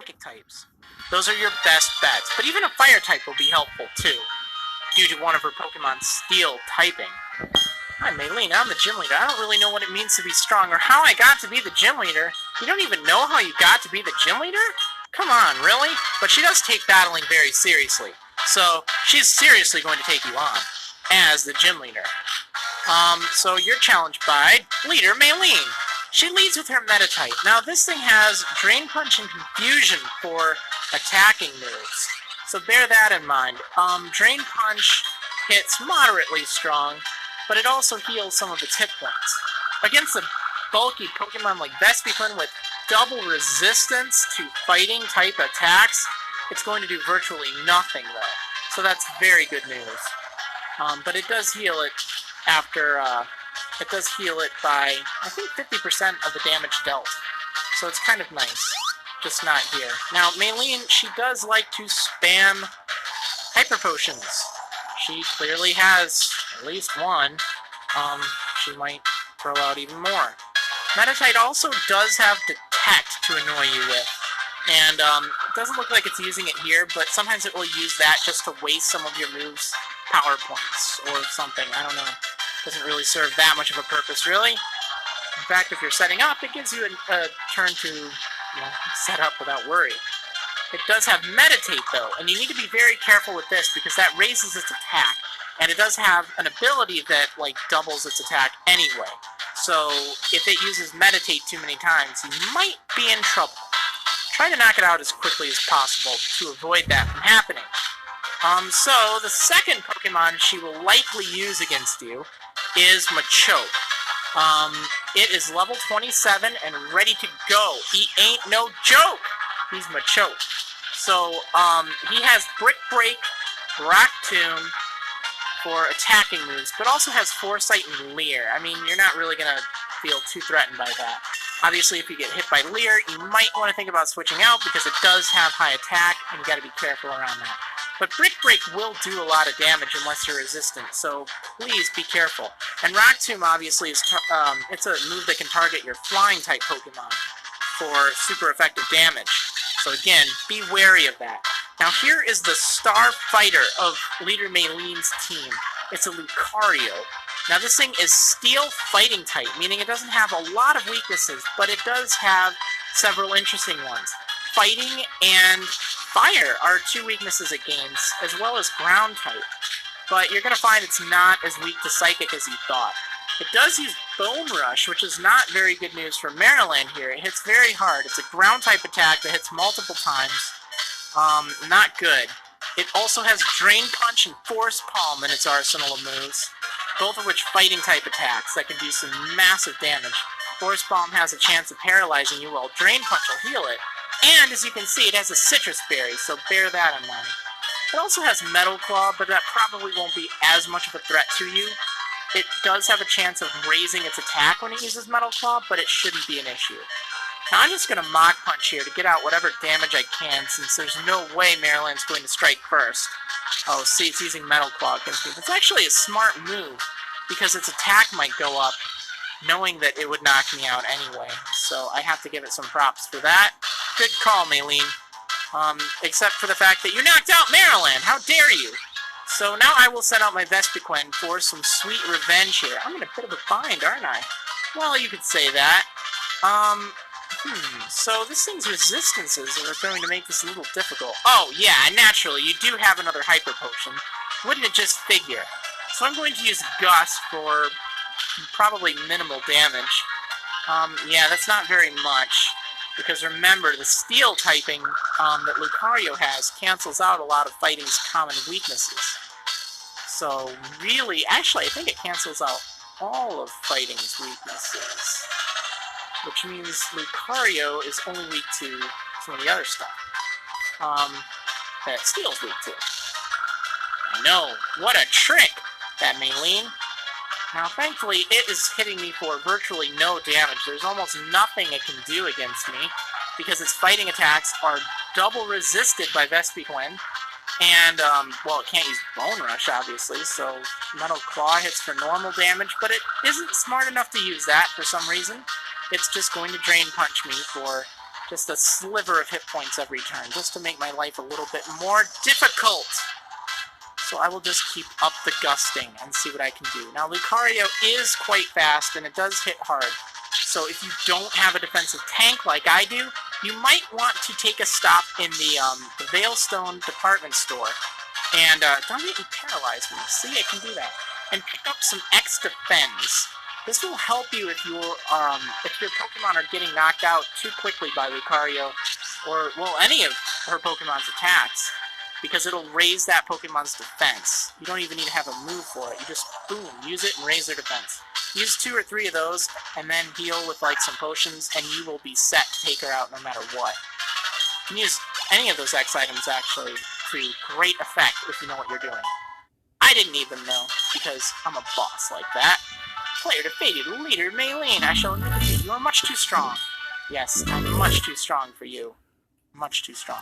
psychic types. Those are your best bets, but even a fire type will be helpful too, due to one of her Pokemon's steel typing. Hi, Maylene, I'm the gym leader. I don't really know what it means to be strong or how I got to be the gym leader. You don't even know how you got to be the gym leader? Come on, really? But she does take battling very seriously, so she's seriously going to take you on as the gym leader. So you're challenged by leader Maylene. She leads with her Meta type. Now this thing has Drain Punch and Confusion for attacking moves, so bear that in mind. Drain Punch hits moderately strong, but it also heals some of its hit points. Against a bulky Pokemon like Vespiquen with double resistance to fighting type attacks, it's going to do virtually nothing though. So that's very good news. But it does heal it after, it does heal it by, I think, 50% of the damage dealt. So it's kind of nice, just not here. Now, Maylene, she does like to spam Hyper Potions. She clearly has at least one. She might throw out even more. Meditite also does have Detect to annoy you with. And it doesn't look like it's using it here, but sometimes it will use that just to waste some of your moves' power points or something. I don't know. Doesn't really serve that much of a purpose, really. In fact, if you're setting up, it gives you a turn to set up without worry. It does have Meditate, though, and you need to be very careful with this because that raises its attack. And it does have an ability that, doubles its attack anyway. So, if it uses Meditate too many times, you might be in trouble. Try to knock it out as quickly as possible to avoid that from happening. So, the second Pokemon she will likely use against you is Machoke. It is level 27 and ready to go. He ain't no joke! He's Machoke. So, he has Brick Break, Rock Tomb for attacking moves, but also has Foresight and Leer. I mean, you're not really going to feel too threatened by that. Obviously, if you get hit by Leer, you might want to think about switching out because it does have high attack, and you got to be careful around that. But Brick Break will do a lot of damage unless you're resistant, so please be careful. And Rock Tomb, obviously, is it's a move that can target your Flying-type Pokemon for super effective damage. So again, be wary of that. Now here is the star fighter of Leader Maylene's team. It's a Lucario. Now this thing is Steel Fighting type, meaning it doesn't have a lot of weaknesses, but it does have several interesting ones. Fighting and Fire are two weaknesses it gains, as well as Ground type. But you're going to find it's not as weak to Psychic as you thought. It does use Bone Rush, which is not very good news for Marriland here. It hits very hard. It's a ground type attack that hits multiple times. Not good. It also has Drain Punch and Force Palm in its arsenal of moves, both of which fighting type attacks that can do some massive damage. Force Palm has a chance of paralyzing you while Drain Punch will heal it. And as you can see, it has a Citrus Berry, so bear that in mind. It also has Metal Claw, but that probably won't be as much of a threat to you. It does have a chance of raising its attack when it uses Metal Claw, but it shouldn't be an issue. Now I'm just going to Mach Punch here to get out whatever damage I can, since there's no way Maryland's going to strike first. Oh, see, it's using Metal Claw against me. That's actually a smart move, because its attack might go up, knowing that it would knock me out anyway. So I have to give it some props for that. Good call, Maylene. Except for the fact that you knocked out Maryland! How dare you! So now I will send out my Vespiquen for some sweet revenge here. I'm in a bit of a bind, aren't I? Well, you could say that. So this thing's resistances are going to make this a little difficult. Oh, yeah, naturally, you do have another Hyper Potion. Wouldn't it just figure? So I'm going to use Gust for probably minimal damage. Yeah, that's not very much. Because remember, the Steel typing that Lucario has cancels out a lot of fighting's common weaknesses. So really, actually, I think it cancels out all of fighting's weaknesses. Which means Lucario is only weak to some of the other stuff that Steel's weak to. I know, what a trick, that Maylene. Now, thankfully, it is hitting me for virtually no damage. There's almost nothing it can do against me, because its fighting attacks are double resisted by Vespiquen, and, well, it can't use Bone Rush, obviously, so Metal Claw hits for normal damage, but it isn't smart enough to use that for some reason. It's just going to Drain Punch me for just a sliver of hit points every turn, just to make my life a little bit more difficult. So I will just keep up the gusting and see what I can do. Now, Lucario is quite fast, and it does hit hard. So if you don't have a defensive tank like I do, you might want to take a stop in the Veilstone department store. And don't get me paralyzed. See, I can do that. And pick up some X Defense. This will help you if your Pokemon are getting knocked out too quickly by Lucario, or, well, any of her Pokemon's attacks, because it'll raise that Pokemon's defense. You don't even need to have a move for it. You just, boom, use it and raise their defense. Use 2 or 3 of those, and then heal with, like, some potions, and you will be set to take her out no matter what. You can use any of those X items, actually, to great effect if you know what you're doing. I didn't need them, though, because I'm a boss like that. Player defeated, leader Marriland. I shall admit to you, you are much too strong. Yes, I'm much too strong for you. Much too strong.